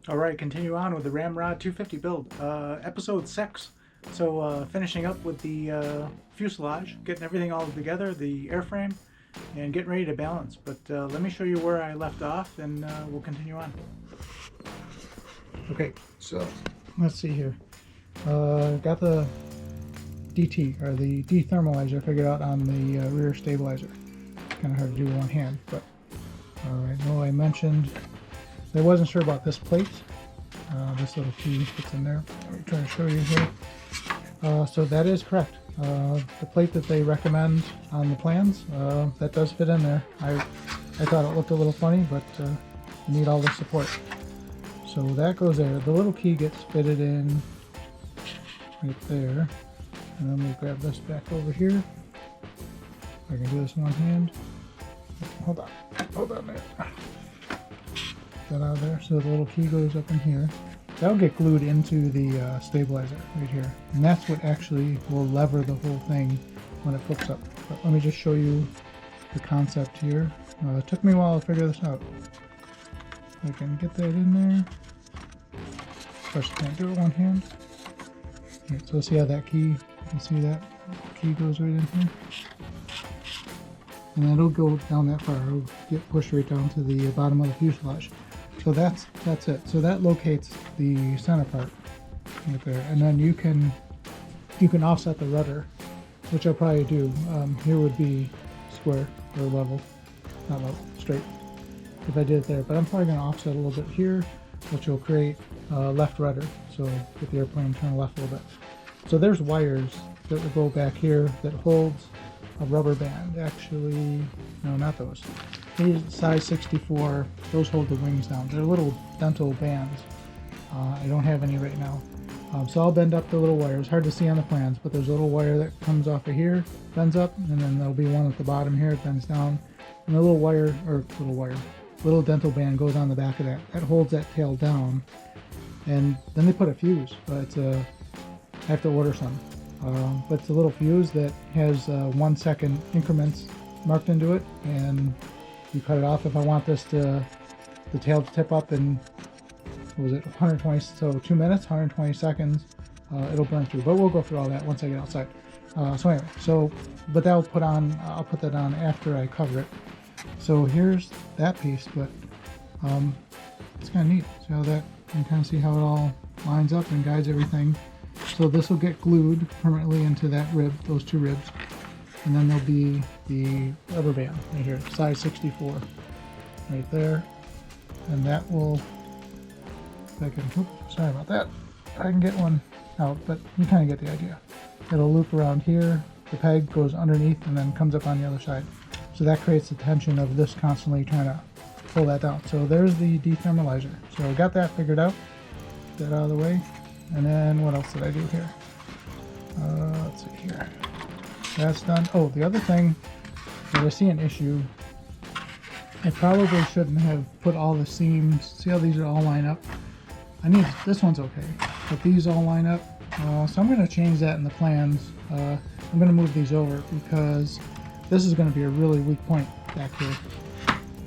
Alright, continue on with the Ramrod 250 build. Episode 6. So finishing up with the fuselage, getting everything all together, the airframe, and getting ready to balance. But let me show you where I left off and we'll continue on. Okay, so let's see here. Got the DT, or the Dethermalizer, figured out on the rear stabilizer. Kind of hard to do with one hand, but alright, well, I mentioned I wasn't sure about this plate. This little key fits in there. Let me try to show you here. So that is correct. The plate that they recommend on the plans, that does fit in there. I thought it looked a little funny, but you need all the support. So that goes there. The little key gets fitted in right there. And then we'll grab this back over here. I can do this in one hand. Hold on there. That out of there, so the little key goes up in here. That'll get glued into the stabilizer right here, and that's what actually will lever the whole thing when it flips up. But let me just show you the concept here. It took me a while to figure this out. I can get that in there. Of course, I can't do it with one hand. Right, so see how that key, you can see that key goes right in here? And it'll go down that far. It'll get pushed right down to the bottom of the fuselage. So that's it. So that locates the center part right there, and then you can offset the rudder, which I'll probably do. Here would be square or level, not level, straight. If I did it there, but I'm probably going to offset a little bit here, which will create left rudder. So get the airplane turn left a little bit. So there's wires that will go back here that holds a rubber band. Actually, no, not those. These size 64, those hold the wings down. They're little dental bands. I don't have any right now. So I'll bend up the little wires. Hard to see on the plans, but there's a little wire that comes off of here, bends up, and then there'll be one at the bottom here, it bends down. And the little dental band goes on the back of that. That holds that tail down. And then they put a fuse. I have to order some. But it's a little fuse that has 1 second increments marked into it, and you cut it off. If I want this the tail to tip up in, what was it, 120, so 2 minutes, 120 seconds, it'll burn through. But we'll go through all that once I get outside. So anyway, but I'll put that on after I cover it. So here's that piece, but it's kind of neat. See how that, you can kind of see how it all lines up and guides everything. So this will get glued permanently into that rib, those two ribs, and then there'll be the rubber band right here, size 64, right there, and that will, sorry about that, I can get one out, but you kind of get the idea. It'll loop around here, the peg goes underneath and then comes up on the other side. So that creates the tension of this constantly trying to pull that down. So there's the dethermalizer. So I got that figured out, get that out of the way. And then what else did I do here? Let's see here. That's done. Oh, the other thing that I see an issue, I probably shouldn't have put all the seams. See how these are all line up? This one's okay, but these all line up. So I'm going to change that in the plans. I'm going to move these over because this is going to be a really weak point back here.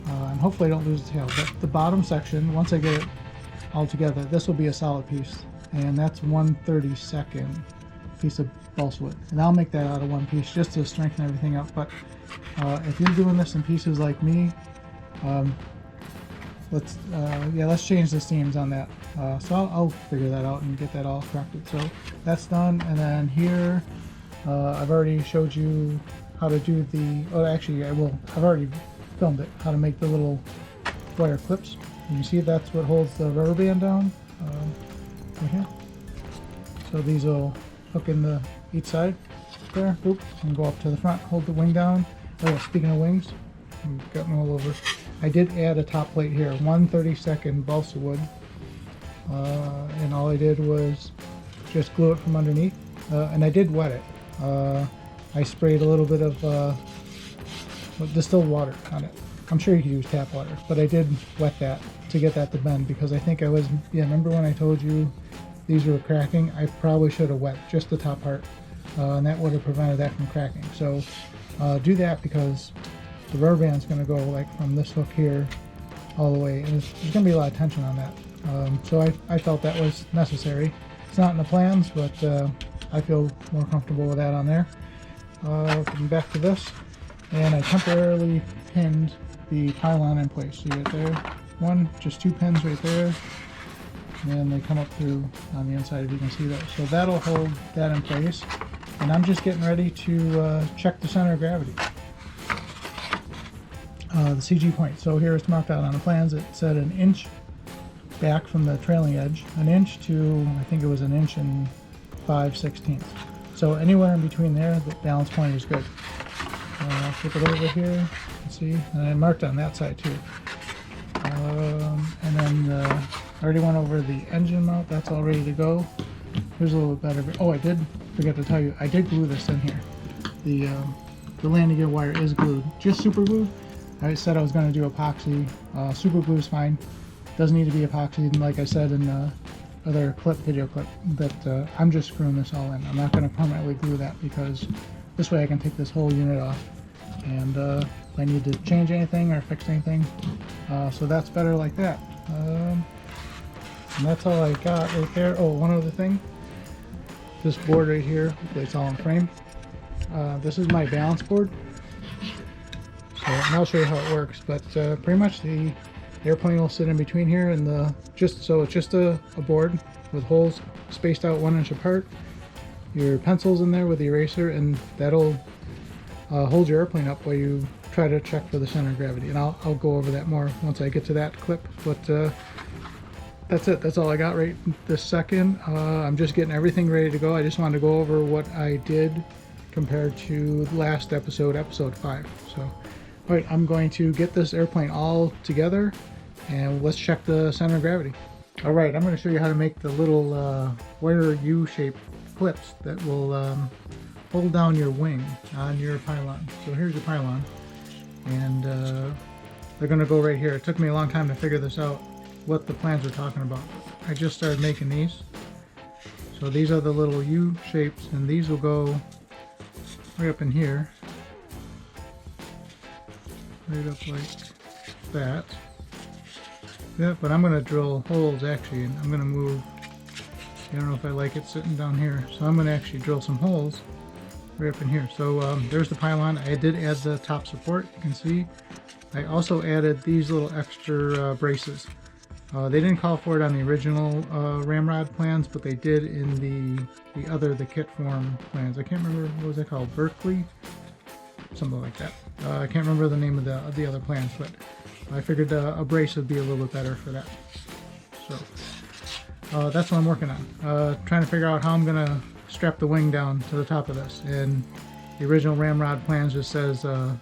And hopefully I don't lose the tail. But the bottom section, once I get it all together, this will be a solid piece. And that's 1/32 piece of balsa wood, and I'll make that out of one piece just to strengthen everything up. But if you're doing this in pieces like me, let's change the seams on that. So I'll figure that out and get that all corrected. So that's done, and then here I've already showed you how to do the. Oh, actually, I've already filmed it. How to make the little wire clips. You can see that's what holds the rubber band down. Right here. So these will hook in each side there, boop, and go up to the front, hold the wing down. Oh, speaking of wings, I've got them all over. I did add a top plate here, 1/32 balsa wood, and all I did was just glue it from underneath, and I did wet it. I sprayed a little bit of distilled water on it. I'm sure you could use tap water, but I did wet that to get that to bend, because I think remember when I told you these were cracking? I probably should have wet just the top part, and that would have prevented that from cracking. So do that, because the rubber band's going to go like from this hook here all the way, and there's going to be a lot of tension on that. So I felt that was necessary. It's not in the plans, but I feel more comfortable with that on there. Coming back to this, and I temporarily pinned the pylon in place. See right there? Just 2 pins right there. And then they come up through on the inside if you can see that. So that'll hold that in place. And I'm just getting ready to check the center of gravity. The CG point. So here it's marked out on the plans. It said 1 inch back from the trailing edge, 1 inch to, I think it was 1 inch and 5/16. So anywhere in between there, the balance point is good. I'll flip it over here and see. And I marked on that side too. And then I already went over the engine mount. That's all ready to go. Here's a little bit better. Oh, I did forget to tell you, I did glue this in here. The landing gear wire is glued, just super glued. I said I was going to do epoxy. Super glue is fine. Doesn't need to be epoxy. And like I said in the other video clip, that I'm just screwing this all in. I'm not going to permanently glue that because this way I can take this whole unit off. And if I need to change anything or fix anything, so that's better like that. And that's all I got right there. Oh, one other thing. This board right here, it's all in frame. This is my balance board. So I'll show you how it works. But pretty much the airplane will sit in between here, and it's just a board with holes spaced out 1 inch apart. Your pencil's in there with the eraser, and that'll hold your airplane up while you try to check for the center of gravity. And I'll go over that more once I get to that clip. But that's it. That's all I got right this second. I'm just getting everything ready to go. I just wanted to go over what I did compared to last episode, episode 5. So, all right, I'm going to get this airplane all together, and let's check the center of gravity. All right, I'm going to show you how to make the little wire U-shaped clips that will hold down your wing on your pylon. So here's your pylon, and they're going to go right here. It took me a long time to figure this out, what the plans were talking about. I just started making these. So these are the little U shapes, and these will go right up in here, right up like that. Yeah, but I'm going to drill holes actually, and I'm going to move. I don't know if I like it sitting down here, so I'm going to actually drill some holes right up in here. So there's the pylon. I did add the top support, you can see. I also added these little extra braces. They didn't call for it on the original Ramrod plans, but they did in the kit form plans. I can't remember, what was it called? Berkeley? Something like that. I can't remember the name of the other plans, but I figured a brace would be a little bit better for that. So that's what I'm working on. Trying to figure out how I'm going to strap the wing down to the top of this. And the original Ramrod plans just says a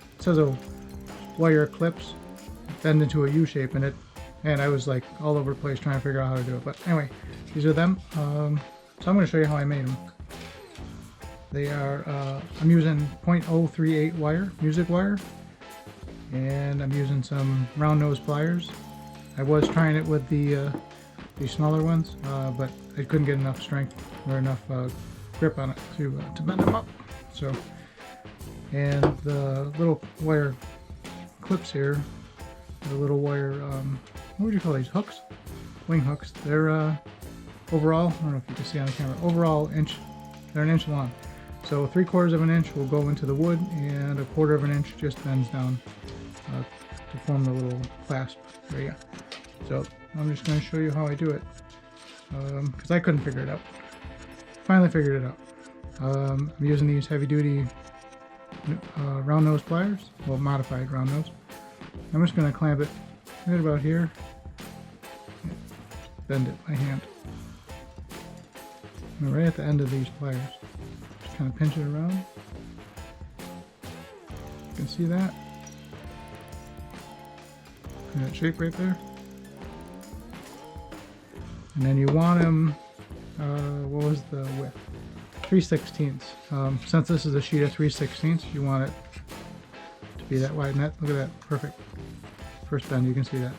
wire clips bend into a U shape, and I was like all over the place trying to figure out how to do it. But anyway, these are them. So I'm going to show you how I made them. They are, I'm using 0.038 wire, music wire, and I'm using some round nose pliers. I was trying it with the smaller ones, but I couldn't get enough strength or enough grip on it to bend them up. So, and the little wire clips here, the little wire, what would you call these, hooks? Wing hooks. They're overall, I don't know if you can see on the camera, overall they're 1 inch long. So 3/4 of an inch will go into the wood, and 1/4 of an inch just bends down to form the little clasp area. So I'm just going to show you how I do it, because I couldn't figure it out. Finally figured it out. I'm using these heavy duty round nose pliers, well, modified round nose. I'm just going to clamp it right about here, bend it by hand, and right at the end of these pliers. Just kind of pinch it around. You can see that. In that shape right there. And then you want them, what was the width? 3/16. Since this is a sheet of 3/16, you want it to be that wide. And that, look at that, perfect. First bend, you can see that.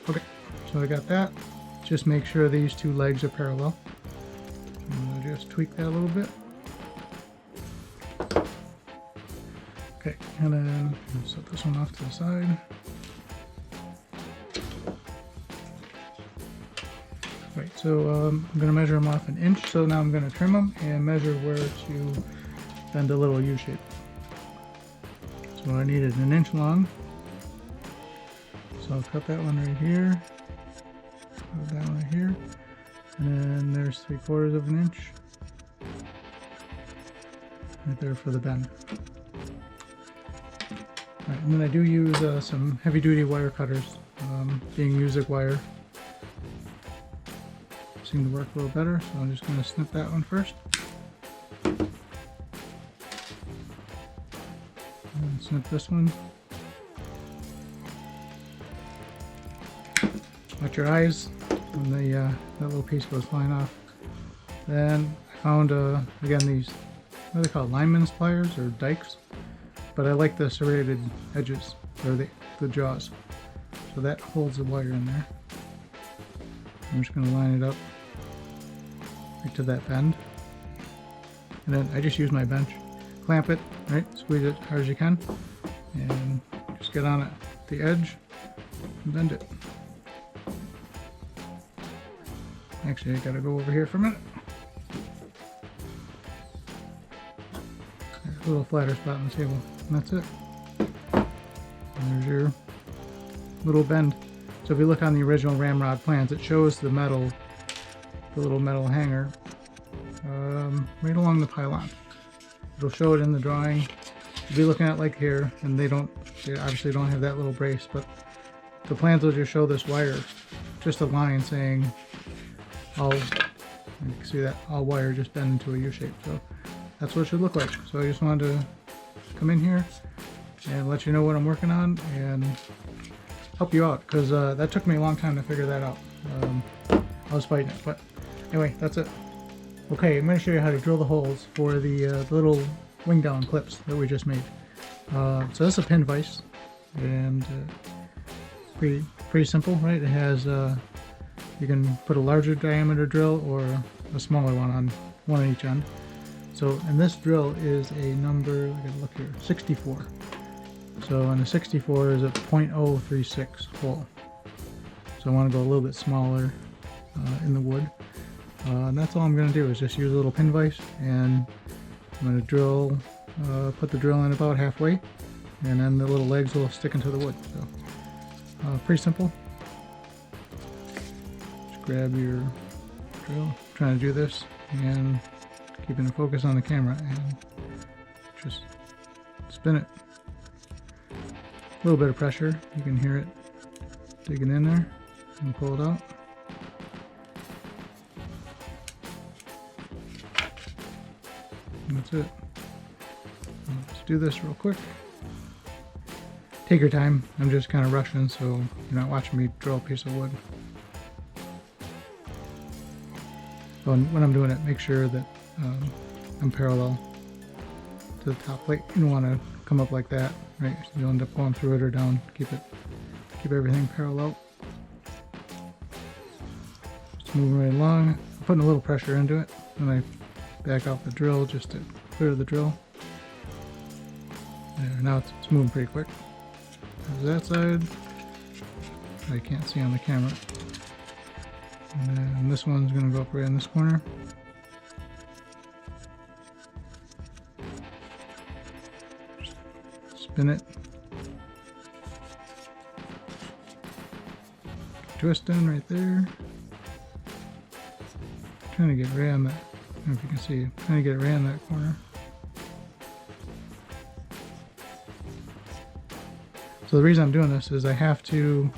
Okay, so I got that. Just make sure these two legs are parallel. I'm gonna just tweak that a little bit. Okay, and then set this one off to the side. So I'm going to measure them off an inch. So now I'm going to trim them and measure where to bend a little U shape. So I needed an inch long. So I'll cut that one right here. Put that one right here. And then there's 3/4 of an inch. Right there for the bend. Alright, and then I do use some heavy duty wire cutters, being music wire. Seem to work a little better, so I'm just going to snip that one first. And snip this one. Watch your eyes when that little piece goes flying off. Then I found, again, these, what are they called, lineman's pliers or dikes? But I like the serrated edges, or the jaws. So that holds the wire in there. I'm just going to line it up right to that bend. And then I just use my bench. Clamp it, right? Squeeze it as hard as you can. And just get on it, the edge, and bend it. Actually, I gotta go over here for a minute. There's a little flatter spot on the table, and that's it. And there's your little bend. So if you look on the original Ramrod plans, it shows the little metal hanger right along the pylon. It'll show it in the drawing. You'll be looking at like here, and they obviously don't have that little brace, but the plans will just show this wire, just a line saying you can see that all wire just bend into a U shape. So that's what it should look like. So I just wanted to come in here and let you know what I'm working on and help you out, because that took me a long time to figure that out. I was fighting it, but anyway, that's it. Okay, I'm going to show you how to drill the holes for the little wing down clips that we just made. So this is a pin vise, and pretty simple, right? It has you can put a larger diameter drill or a smaller one on one at each end. So, and this drill is a number, I gotta look here, 64. So, and a 64 is a 0.036 hole. So I want to go a little bit smaller in the wood. And that's all I'm going to do is just use a little pin vise, and I'm going to drill, put the drill in about halfway, and then the little legs will stick into the wood. So pretty simple. Just grab your drill. I'm trying to do this and keeping the focus on the camera, and just spin it. A little bit of pressure, you can hear it digging in there, and pull it out. And that's it. Let's do this real quick. Take your time. I'm just kind of rushing, so you're not watching me drill a piece of wood. So when I'm doing it, make sure that I'm parallel to the top plate. You don't want to come up like that, right? You'll end up going through it or down. Keep everything parallel. Just moving right along. I'm putting a little pressure into it, and I back out the drill just to clear the drill. There, now it's moving pretty quick. There's that side. I can't see on the camera. And then this one's going to go up right in this corner. Just spin it. Twist in right there. Trying to get right on that. I don't know if you can see, I'm trying to get it right in that corner. So the reason I'm doing this is I have to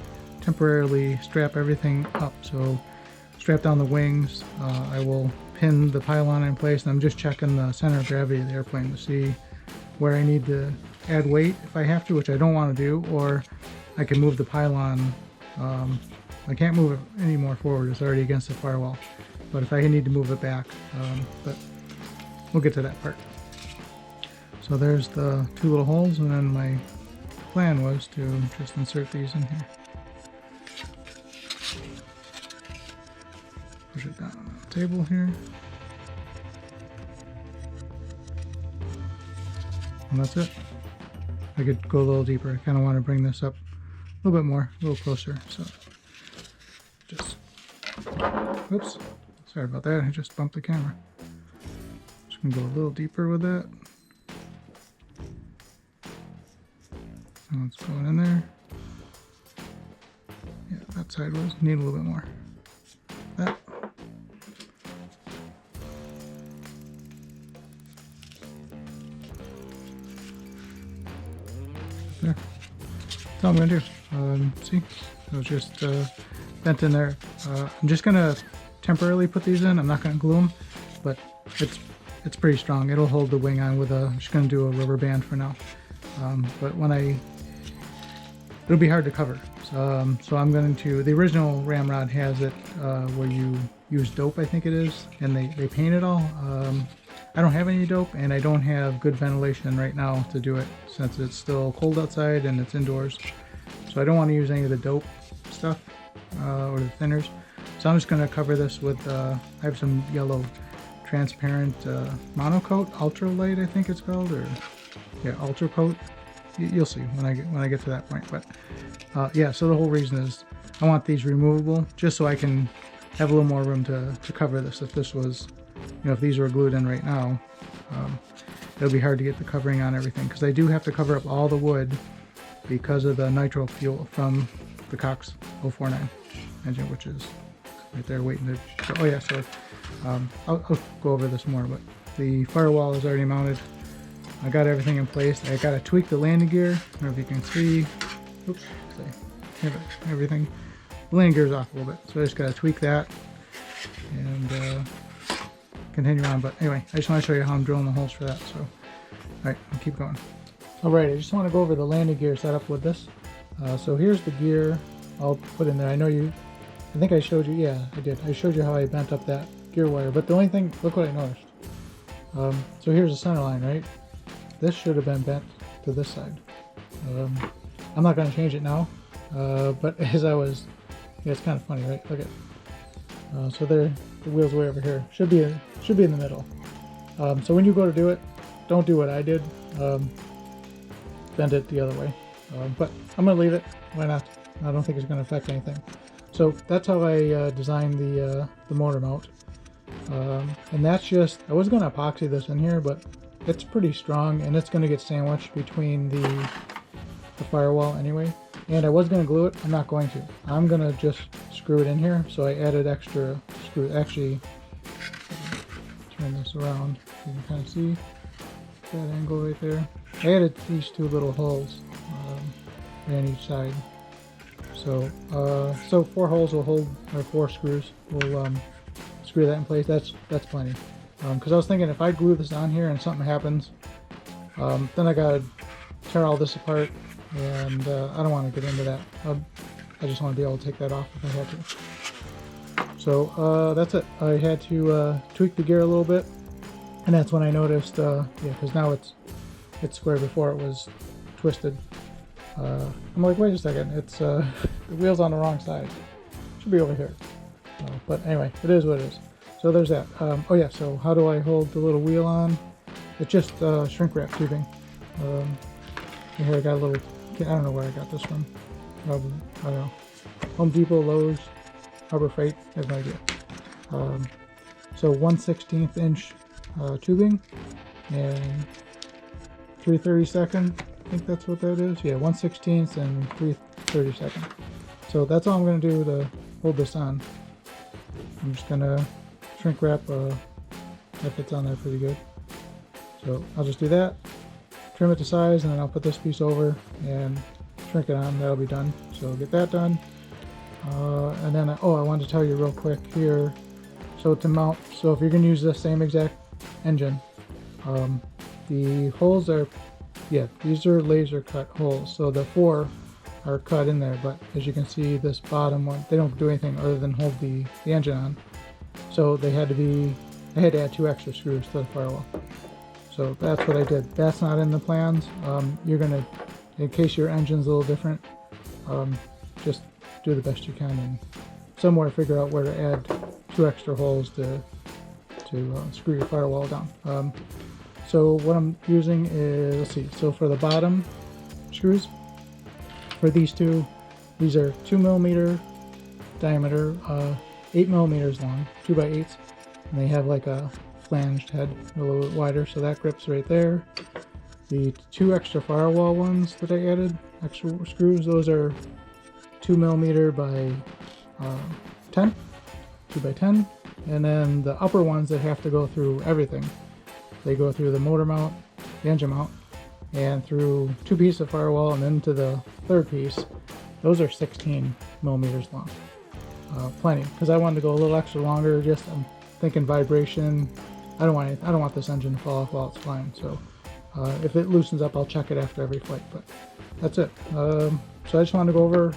temporarily strap everything up. So strap down the wings. I will pin the pylon in place, and I'm just checking the center of gravity of the airplane to see where I need to add weight if I have to, which I don't want to do, or I can move the pylon. I can't move it any more forward, it's already against the firewall. But if I need to move it back, but we'll get to that part. So there's the two little holes, and then my plan was to just insert these in here. Push it down on the table here. And that's it. I could go a little deeper. I kind of want to bring this up a little bit more, a little closer. So just Oops, sorry about that, I just bumped the camera. Just gonna go a little deeper with that. So it's going in there. Yeah, that side was, need a little bit more. That. There. That's all I'm gonna do. See, it was just bent in there. I'm just gonna temporarily put these in. I'm not gonna glue them, but it's pretty strong. It'll hold the wing on with a. I'm just gonna do a rubber band for now. But when it'll be hard to cover. So I'm going to. The original Ramrod has it where you use dope, I think it is, and they paint it all. I don't have any dope, and I don't have good ventilation right now to do it since it's still cold outside and it's indoors. So I don't want to use any of the dope stuff or the thinners. So I'm just going to cover this with, I have some yellow transparent monocoat, ultralight I think it's called, or yeah, ultra coat. You'll see when I get to that point. But yeah, so the whole reason is I want these removable just so I can have a little more room to cover this. If this was, you know, if these were glued in right now, it'll be hard to get the covering on everything, because I do have to cover up all the wood because of the nitro fuel from the Cox 049 engine, which is right there waiting to. Oh yeah, so I'll go over this more, but the firewall is already mounted. I got everything in place. I got to tweak the landing gear. I don't know if you can see. Oops, everything. The landing gear is off a little bit, so I just got to tweak that and continue on. But anyway, I just want to show you how I'm drilling the holes for that. So, all right, I'll keep going. All right, I just want to go over the landing gear setup with this. So here's the gear I'll put in there. I know I think I showed you. Yeah, I did. I showed you how I bent up that gear wire. But the only thing, look what I noticed. So here's the center line, right? This should have been bent to this side. I'm not going to change it now, but as I was, yeah, it's kind of funny, right? Look at, so there, the wheel's way over here. Should be in the middle. So when you go to do it, don't do what I did. Bend it the other way. But I'm going to leave it. Why not? I don't think it's going to affect anything. So that's how I designed the motor mount. And that's just, I was going to epoxy this in here, but it's pretty strong and it's going to get sandwiched between the firewall anyway. And I was going to glue it. I'm not going to. I'm going to just screw it in here. So I added extra screws. Actually, turn this around. You can kind of see that angle right there. I added these two little holes on each side. So so 4 holes will hold, or 4 screws will screw that in place. That's plenty. Because I was thinking if I glue this on here and something happens, then I gotta tear all this apart, and I don't want to get into that. I just want to be able to take that off if I had to. So that's it. I had to tweak the gear a little bit, and that's when I noticed, yeah, because now it's square. Before it was twisted. I'm like, wait a second, it's the wheel's on the wrong side. It should be over here. But anyway, it is what it is. So there's that. Oh yeah, so how do I hold the little wheel on? It's just shrink wrap tubing. Here I got a little, I don't know where I got this from. Probably, I don't know. Home Depot, Lowe's, Harbor Freight, I have no idea. So 1/16 inch tubing and 3/32. I think that's what that is. Yeah, 1/16 and 3/32. So that's all I'm going to do to hold this on. I'm just going to shrink wrap, that fits on there pretty good. So I'll just do that, trim it to size, and then I'll put this piece over and shrink it on. That'll be done. So I'll get that done. And then, I wanted to tell you real quick here. So to mount, so if you're going to use the same exact engine, the holes are, yeah, these are laser cut holes. So the 4 are cut in there, but as you can see, this bottom one, they don't do anything other than hold the engine on. So I had to add 2 extra screws to the firewall. So that's what I did. That's not in the plans. You're gonna, in case your engine's a little different, just do the best you can and somewhere figure out where to add 2 extra holes to screw your firewall down. So what I'm using is, let's see, so for the bottom screws, for these 2, these are 2mm diameter 8 millimeters long, 2x8s, and they have like a flanged head, a little bit wider, so that grips right there. The 2 extra firewall ones that I added, extra screws, those are 2 millimeter by 10, 2x10, and then the upper ones that have to go through everything. They go through the motor mount, the engine mount, and through 2 pieces of firewall and then to the 3rd piece. Those are 16 millimeters long. Plenty, because I wanted to go a little extra longer. Just I'm thinking vibration. I don't want this engine to fall off while it's flying. So if it loosens up, I'll check it after every flight. But that's it. So I just wanted to go over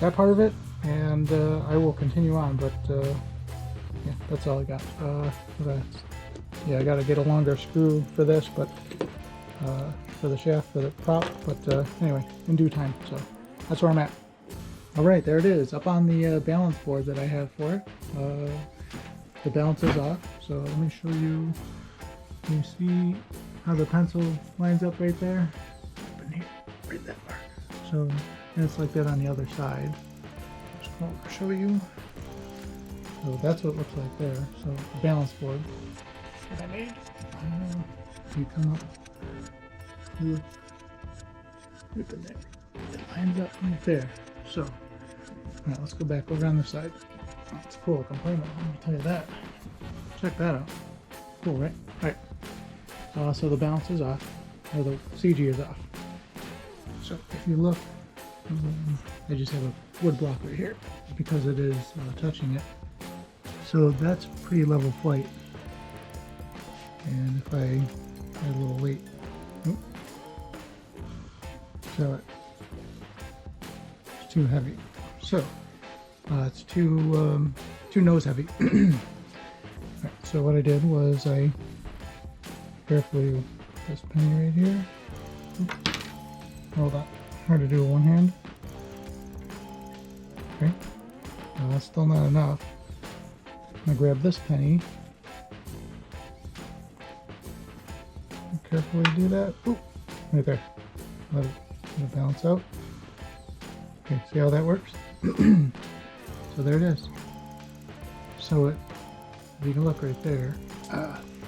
that part of it, and I will continue on. But yeah, that's all I got. Yeah, I got to get a longer screw for this, but for the shaft, for the prop. But anyway, in due time. So that's where I'm at. All right, there it is, up on the balance board that I have for it. The balance is off, so let me show you. Can you see how the pencil lines up right there? Up in here, right that mark. So, and it's like that on the other side. Just come over and show you. So that's what it looks like there. So the balance board that I made. You come up, look right in there. It lines up right there. So. Alright, let's go back over on the side. Oh, it's full of components, let me tell you that. Check that out. Cool, right? Alright. So the balance is off, or the CG is off. So if you look, I just have a wood block right here because it is touching it. So that's pretty level flight. And if I add a little weight, so it's too heavy. So it's too nose heavy. Right, so what I did was I carefully put this penny right here. Hold on, hard to do with one hand. Okay, that's still not enough. I'm gonna grab this penny. Carefully do that. Ooh, right there. Let it balance out. Okay, see how that works? So there it is. So if you can look right there,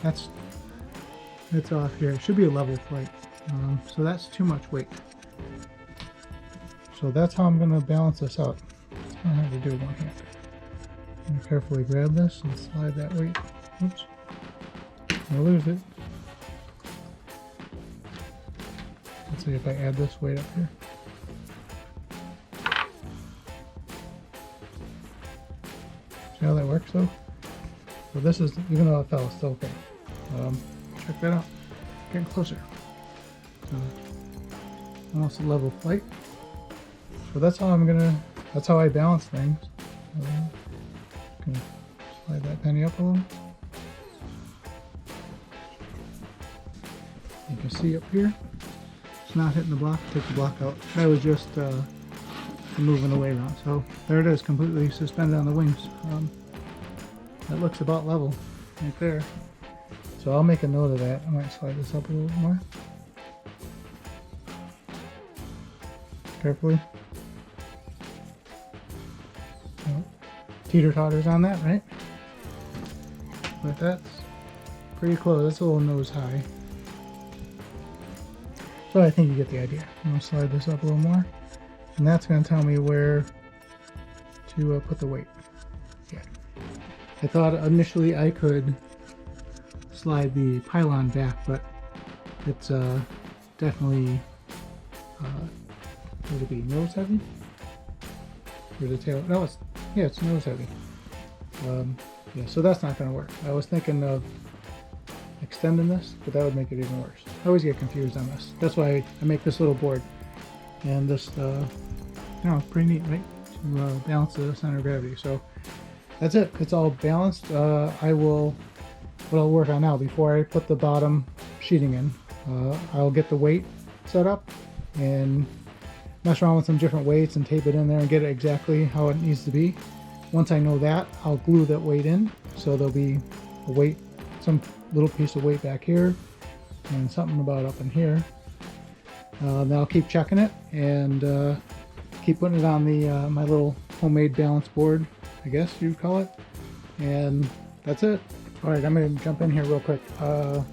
it's off here. It should be a level flight. So that's too much weight. So that's how I'm going to balance this out. It's going to have to do with one hand. I'm going to carefully grab this and slide that weight. Oops. I lose it. Let's see if I add this weight up here. See how that works though? So this is, even though it fell, it's still okay. Check that out. Getting closer. So almost a level flight. So that's how that's how I balance things. Gonna slide that penny up a little. You can see up here, it's not hitting the block. Take the block out. That was just moving the weight around. So there it is, completely suspended on the wings. That looks about level right there. So I'll make a note of that. I might slide this up a little more. Carefully. Oh, teeter-totters on that, right? But that's pretty close. That's a little nose high. So I think you get the idea. I'm going to slide this up a little more. And that's going to tell me where to put the weight. Yeah. I thought initially I could slide the pylon back, but it's definitely, would it be nose heavy? Or the tail? No, it's nose heavy. Yeah, so that's not going to work. I was thinking of extending this, but that would make it even worse. I always get confused on this. That's why I make this little board. And this, pretty neat, right? To balance the center of gravity. So that's it. It's all balanced. What I'll work on now, before I put the bottom sheeting in, I'll get the weight set up and mess around with some different weights and tape it in there and get it exactly how it needs to be. Once I know that, I'll glue that weight in. So there'll be a weight, some little piece of weight back here and something about up in here. Then I'll keep checking it and keep putting it on the my little homemade balance board I guess you'd call it. And that's it. All right, I'm gonna jump in here real quick. I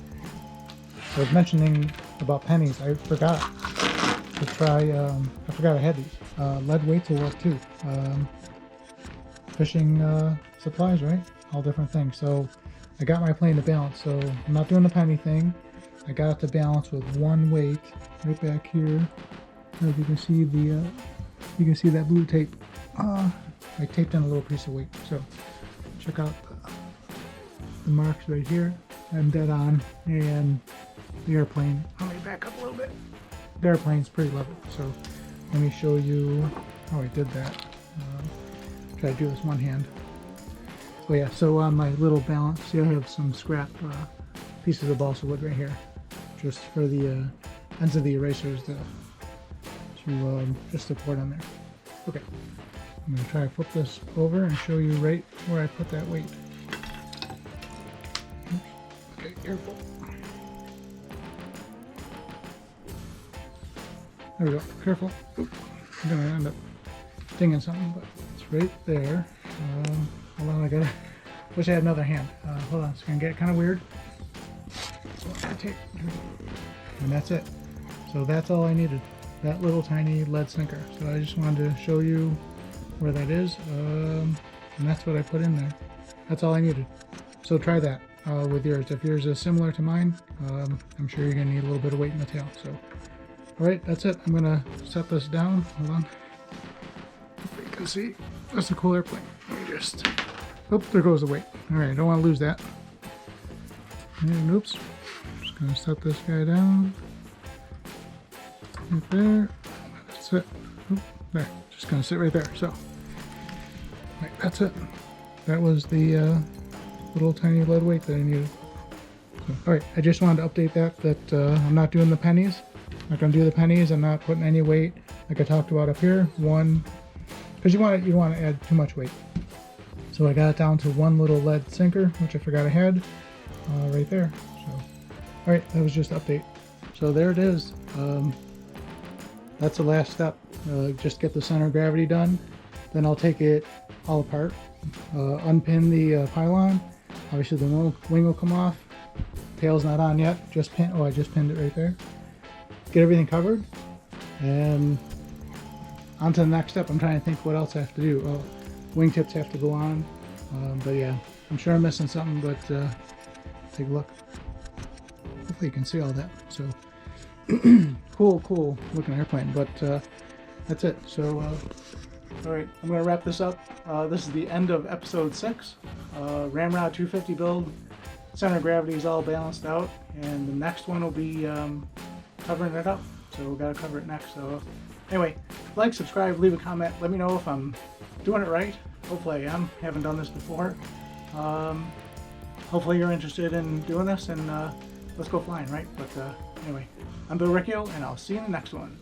was mentioning about pennies. I forgot to try, I forgot I had these. Lead weights will work too. Fishing supplies, right? All different things. So I got my plane to balance. So I'm not doing the penny thing. I got it to balance with one weight right back here. As you can see you can see that blue tape. I taped in a little piece of weight. So check out the marks right here. I'm dead on, and the airplane. Let me back up a little bit. The airplane's pretty level. So let me show you how I did that. Try to do this one hand. Oh yeah, so on my little balance, see I have some scrap pieces of balsa wood right here, just for the ends of the erasers to just support on there. Okay, I'm going to try to flip this over and show you right where I put that weight. Oops. Okay, careful. There we go, careful. Oop. I'm going to end up dinging something, but it's right there. Hold on, wish I had another hand. Hold on, it's gonna get kind of weird. And that's it. So that's all I needed. That little tiny lead sinker. So I just wanted to show you where that is. And that's what I put in there. That's all I needed. So try that with yours. If yours is similar to mine, I'm sure you're gonna need a little bit of weight in the tail. So, all right, that's it. I'm gonna set this down. Hold on. Hopefully you can see. That's a cool airplane. Let me just. Oh, there goes the weight. All right, I don't want to lose that. And oops. Just gonna set this guy down. Right there. That's it. Oop, there. Just gonna sit right there. So, right, that's it. That was the little tiny lead weight that I needed. So, all right, I just wanted to update that I'm not doing the pennies. I'm not gonna do the pennies. I'm not putting any weight like I talked about up here. One, because you don't want to add too much weight. So I got it down to one little lead sinker, which I forgot I had right there. So, all right, that was just an update. So there it is. That's the last step. Just get the center of gravity done. Then I'll take it all apart, unpin the pylon. Obviously the wing will come off. Tail's not on yet. Just pin. Oh, I just pinned it right there. Get everything covered, and on to the next step. I'm trying to think what else I have to do. Oh, wingtips have to go on, but yeah, I'm sure I'm missing something, but take a look. Hopefully you can see all that. So cool looking airplane, but that's it. So all right, I'm gonna wrap this up. This is the end of episode 6. Ramrod 250 build. Center of gravity is all balanced out, and the next one will be covering it up. So we gotta cover it next. So anyway, like, subscribe, leave a comment. Let me know if I'm doing it right. Hopefully I am. Haven't done this before. Hopefully you're interested in doing this, and let's go flying, right? But anyway, I'm Bill Riccio, and I'll see you in the next one.